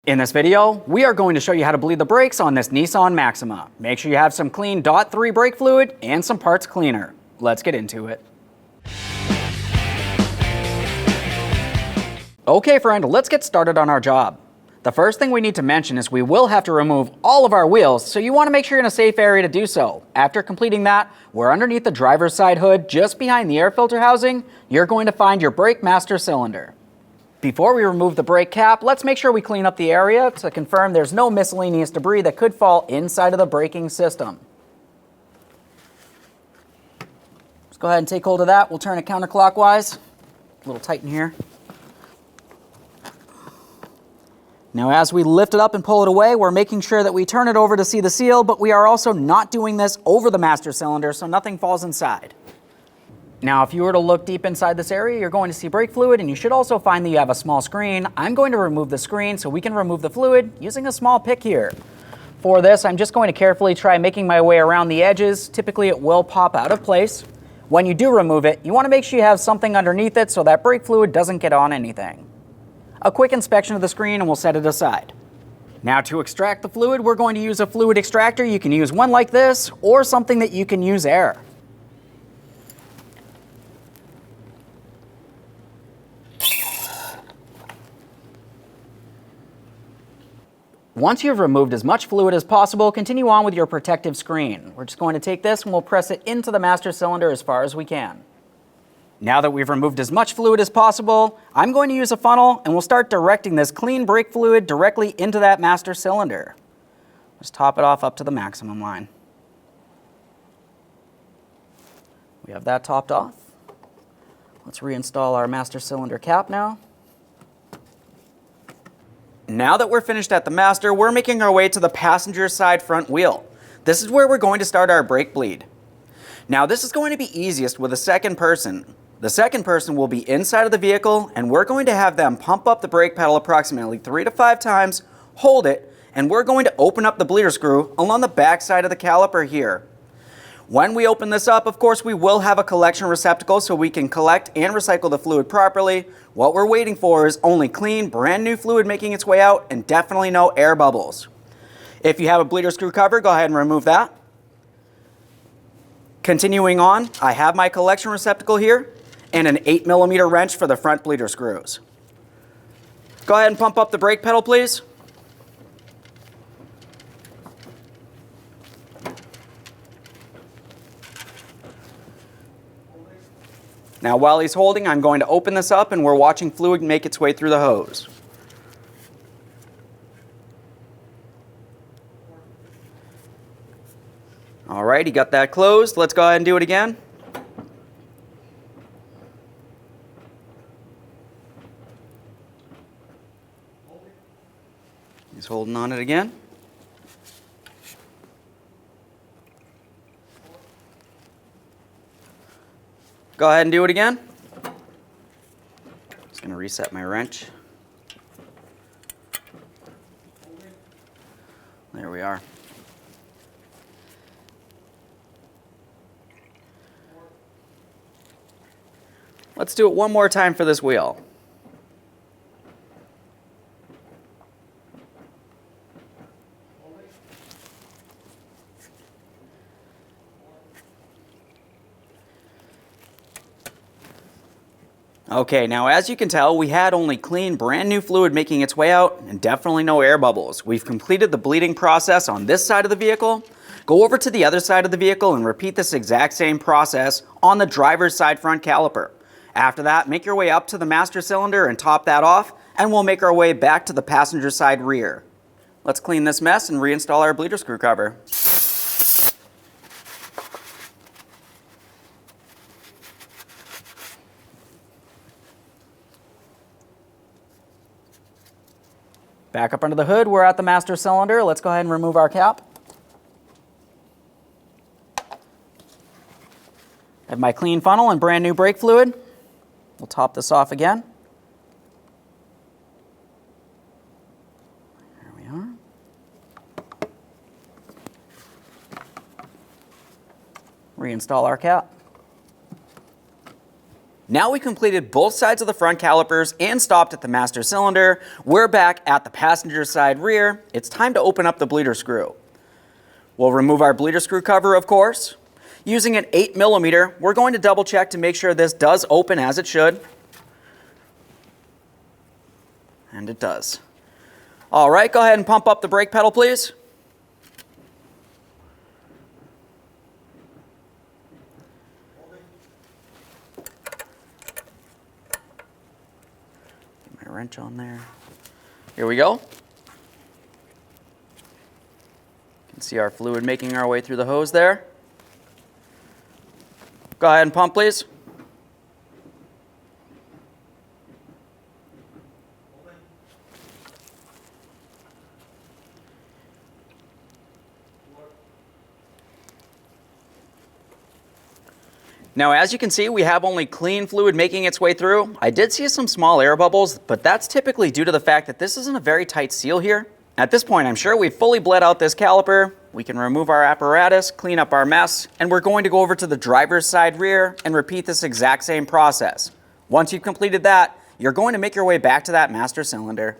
In this video, we are going to show you how to bleed the brakes on this Nissan Maxima. Make sure you have some clean .3 brake fluid and some parts cleaner. Let's get into it. Okay friend, let's get started on our job. The first thing we need to mention is we will have to remove all of our wheels, so you want to make sure you're in a safe area to do so. After completing that, we're underneath the driver's side hood, just behind the air filter housing. You're going to find your brake master cylinder. Before we remove the brake cap, let's make sure we clean up the area to confirm there's no miscellaneous debris that could fall inside of the braking system. Let's go ahead and take hold of that. We'll turn it counterclockwise. A little tight in here. Now as we lift it up and pull it away, we're making sure that we turn it over to see the seal, but we are also not doing this over the master cylinder so nothing falls inside. Now, if you were to look deep inside this area, you're going to see brake fluid, and you should also find that you have a small screen. I'm going to remove the screen so we can remove the fluid using a small pick here. For this, I'm just going to carefully try making my way around the edges. Typically, it will pop out of place. When you do remove it, you want to make sure you have something underneath it so that brake fluid doesn't get on anything. A quick inspection of the screen and we'll set it aside. Now to extract the fluid, we're going to use a fluid extractor. You can use one like this or something that you can use air. Once you've removed as much fluid as possible, continue on with your protective screen. We're just going to take this and we'll press it into the master cylinder as far as we can. Now that we've removed as much fluid as possible, I'm going to use a funnel and we'll start directing this clean brake fluid directly into that master cylinder. Just top it off up to the maximum line. We have that topped off. Let's reinstall our master cylinder cap now. Now that we're finished at the master, we're making our way to the passenger side front wheel. This is where we're going to start our brake bleed. Now this is going to be easiest with a second person. The second person will be inside of the vehicle and we're going to have them pump up the brake pedal approximately 3 to 5 times, hold it, and we're going to open up the bleeder screw along the back side of the caliper here. When we open this up, of course, we will have a collection receptacle so we can collect and recycle the fluid properly. What we're waiting for is only clean, brand new fluid making its way out and definitely no air bubbles. If you have a bleeder screw cover, go ahead and remove that. Continuing on, I have my collection receptacle here and an 8mm wrench for the front bleeder screws. Go ahead and pump up the brake pedal, please. Now while he's holding, I'm going to open this up and we're watching fluid make its way through the hose. All right, he got that closed. Let's go ahead and do it again. He's holding on it again. Go ahead and do it again. Just going to reset my wrench. There we are. Let's do it one more time for this wheel. Okay, now as you can tell, we had only clean, brand new fluid making its way out and definitely no air bubbles. We've completed the bleeding process on this side of the vehicle. Go over to the other side of the vehicle and repeat this exact same process on the driver's side front caliper. After that, make your way up to the master cylinder and top that off, and we'll make our way back to the passenger side rear. Let's clean this mess and reinstall our bleeder screw cover. Back up under the hood, we're at the master cylinder. Let's go ahead and remove our cap. I have my clean funnel and brand new brake fluid. We'll top this off again. There we are. Reinstall our cap. Now we completed both sides of the front calipers and stopped at the master cylinder. We're back at the passenger side rear. It's time to open up the bleeder screw. We'll remove our bleeder screw cover, of course. Using an 8mm, we're going to double check to make sure this does open as it should. And it does. All right, go ahead and pump up the brake pedal, please. Wrench on there. Here we go. You can see our fluid making our way through the hose there. Go ahead and pump, please. Now, as you can see, we have only clean fluid making its way through. I did see some small air bubbles, but that's typically due to the fact that this isn't a very tight seal here. At this point, I'm sure we've fully bled out this caliper. We can remove our apparatus, clean up our mess, and we're going to go over to the driver's side rear and repeat this exact same process. Once you've completed that, you're going to make your way back to that master cylinder.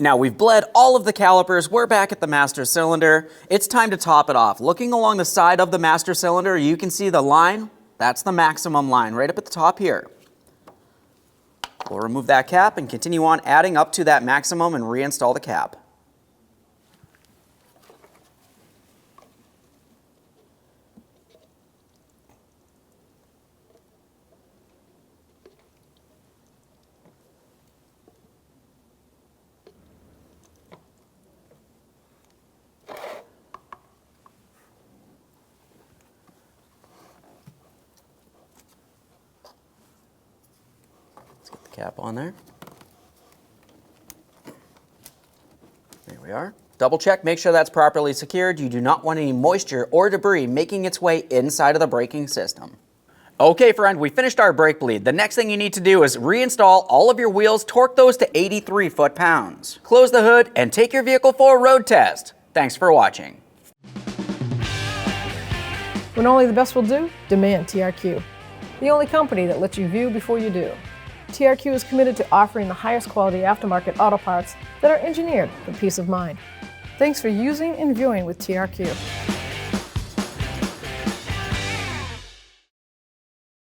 Now we've bled all of the calipers, we're back at the master cylinder. It's time to top it off. Looking along the side of the master cylinder, you can see the line. That's the maximum line right up at the top here. We'll remove that cap and continue on adding up to that maximum and reinstall the cap. Cap on there. There we are. Double check, make sure that's properly secured. You do not want any moisture or debris making its way inside of the braking system. Okay, friend, we finished our brake bleed. The next thing you need to do is reinstall all of your wheels, torque those to 83 foot-pounds. Close the hood and take your vehicle for a road test. Thanks for watching. When only the best will do, demand TRQ. The only company that lets you view before you do. TRQ is committed to offering the highest quality aftermarket auto parts that are engineered for peace of mind. Thanks for using and viewing with TRQ.